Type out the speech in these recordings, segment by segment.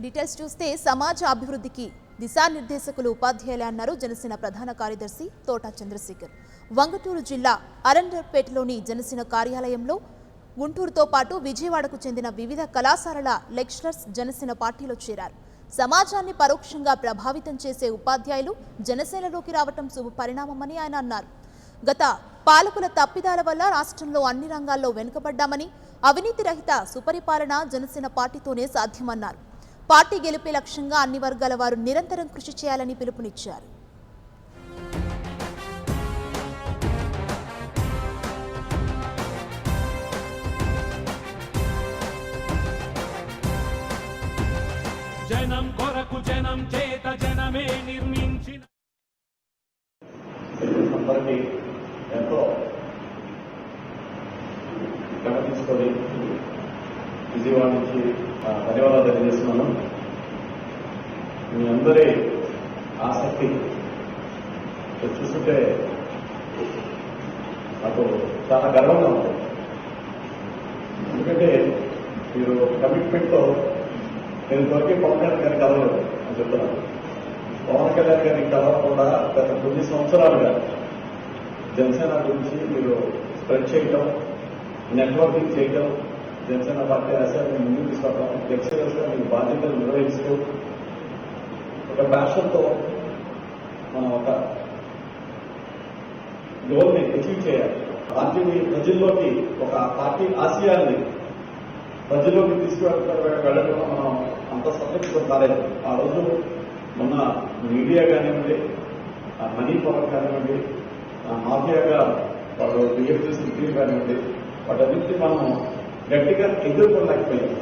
Details చూస్తే సమాజ అభివృద్ధికి దిశానిర్దేశకులు ఉపాధ్యాయులే అన్నారు జనసేన ప్రధాన కార్యదర్శి తోట చంద్రశేఖర్. వంగటూరు జిల్లా అరండర్పేటలోని జనసేన కార్యాలయంలో గుంటూరుతో పాటు విజయవాడకు చెందిన వివిధ కళాశాలల లెక్చరర్స్ జనసేన పార్టీలో చేరారు. సమాజాన్ని పరోక్షంగా ప్రభావితం చేసే ఉపాధ్యాయులు జనసేనలోకి రావటం శుభ పరిణామమని ఆయన అన్నారు. గత పాలకుల తప్పిదాల వల్ల రాష్ట్రంలో అన్ని రంగాల్లో వెనుకబడ్డామని, అవినీతి రహిత సుపరిపాలన జనసేన పార్టీతోనే సాధ్యమన్నారు. పార్టీ గెలిపే లక్ష్యంగా అన్ని వర్గాల వారు నిరంతరం కృషి చేయాలని పిలుపునిచ్చారు. జనం కొరకు జనం చేత జనమే నిర్మించిన ఎంతో గమనించుకొని విజయవాడ నుంచి ధన్యవాదాలు తెలియజేస్తున్నాను. మీ అందరి ఆసక్తి చూస్తుంటే నాకు చాలా గర్వంగా ఉంది. ఎందుకంటే మీరు కమిట్మెంట్తో నేను దొరికి పవన్ కళ్యాణ్ గారిని కలవలేదు అని చెప్తున్నాను. పవన్ కళ్యాణ్ గారిని కలవకుండా గత కొన్ని సంవత్సరాలుగా జనసేన గురించి మీరు స్ప్రెడ్ చేయటం, నెట్వర్కింగ్ చేయటం, జనసేన పార్టీ అసెంబ్లీ ముందుకు తీసుకోవడం, లెక్చరర్స్ గా మీకు బాధ్యతలు నిర్వహిస్తూ ఒక ప్యాషన్తో మనం ఒక గోల్ని అచీవ్ చేయాలి. పార్టీని ప్రజల్లోకి, ఒక పార్టీ ఆశయాల్ని ప్రజల్లోకి తీసుకువెళ్ళడంలో మనం అంత సఫలీకృతం కాలేదు. ఆ రోజు మొన్న మీడియా కానివ్వండి, మనీ పవర్ కానివ్వండి, మాఫియాగా వాళ్ళు బిహేవ్ చేసిన తీరు కానివ్వండి, వాటన్నింటినీ మనం గట్టిగా ఎదుర్కోలేకపోయాం.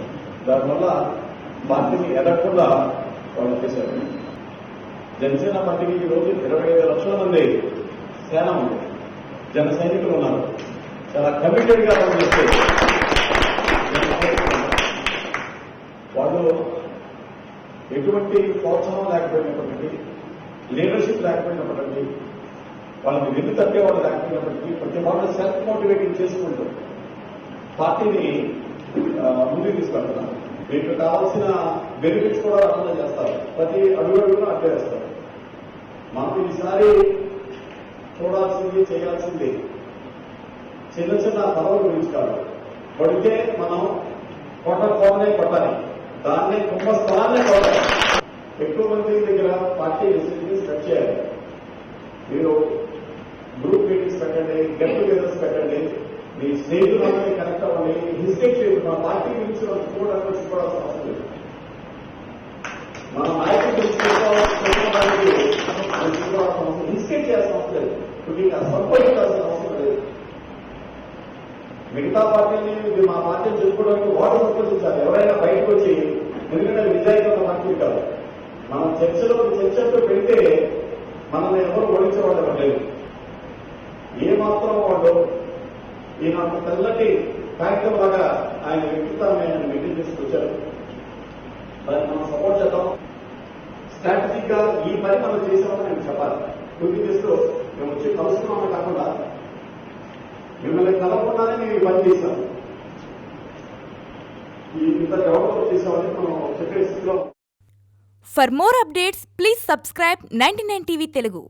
దానివల్ల పార్టీని ఎదగకుండా వాళ్ళు చేశారు. జనసేన పార్టీకి ఈ రోజు 25 లక్షల మంది సేన ఉంది, జన సైనికులు ఉన్నారు. చాలా కమిటెడ్ గా పనిచేస్తే వాళ్ళు ఎటువంటి ప్రోత్సాహం లేకపోయినప్పటికీ, లీడర్షిప్ లేకపోయినప్పటికీ, వాళ్ళని వెన్ను తట్టేవాళ్ళు లేకపోయినప్పటికీ ప్రతి వాళ్ళు సెల్ఫ్ మోటివేటింగ్ చేసుకుంటూ పార్టీని ముందుకు తీసుకెళ్తున్నారు. వీటికి కావాల్సిన బెనిఫిట్స్ కూడా రవాణా చేస్తారు. ప్రతి అడుగుడుగునా అడ్డేస్తారు. మనకు ఈసారి చూడాల్సింది, చేయాల్సింది చిన్న చిన్న పదవుల గురించి కాదు. పడితే మనం కొట్టకపోనే కొట్టాలి, దాన్నే కుంభస్థలాన్నే కొట్టాలి. ఎక్కువ మంది దగ్గర పార్టీ ఫెసిలిటీస్ కట్ చేయాలి. మీరు గ్రూప్ మీటింగ్స్ పెట్టండి, గెట్ టుగెదర్స్ పెట్టండి, మీ స్నేహితులందరినీ కనెక్ట్ అవ్వండి. హిస్టేట్ చేయండి. మా పార్టీ గురించి చూడాల్సిన అవసరం లేదు. మన నాయకులు తెలుసుకోవడానికి హిస్టేట్ చేయాల్సిన అవసరం లేదు. సంపాదించాల్సిన అవసరం లేదు. మిగతా పార్టీని మా పార్టీని చెప్పుకోవడానికి వాడు సంపాదించాలి. ఎవరైనా బయటకు వచ్చి, ఎందుకంటే నిజాయితీ ఉన్న పార్టీ కాదు. మనం చర్చతో పెడితే మనల్ని ఎవరు ఓడించేవాళ్ళు లేదు. ఏమాత్రం వాళ్ళు ఈయన తెల్లటి కాగితం లాగా ఆయన వ్యక్తిత్వాన్ని ఆయన మెయింటైన్ చేసుకొచ్చారు. దాన్ని మనం సపోర్ట్ చేద్దాం. స్ట్రాటజిక్ గా ఈ పని మనం చేసామని నేను చెప్పాలి. గుర్తు చేస్తూ మేము వచ్చి కలుసుకున్నామని కాకుండా మిమ్మల్ని కలవకుండానే మేము ఈ పని చేశాం. ఇంత జవాబు చేసామని మనం చెప్పే స్థితిలో. For more updates, please subscribe 99 TV Telugu.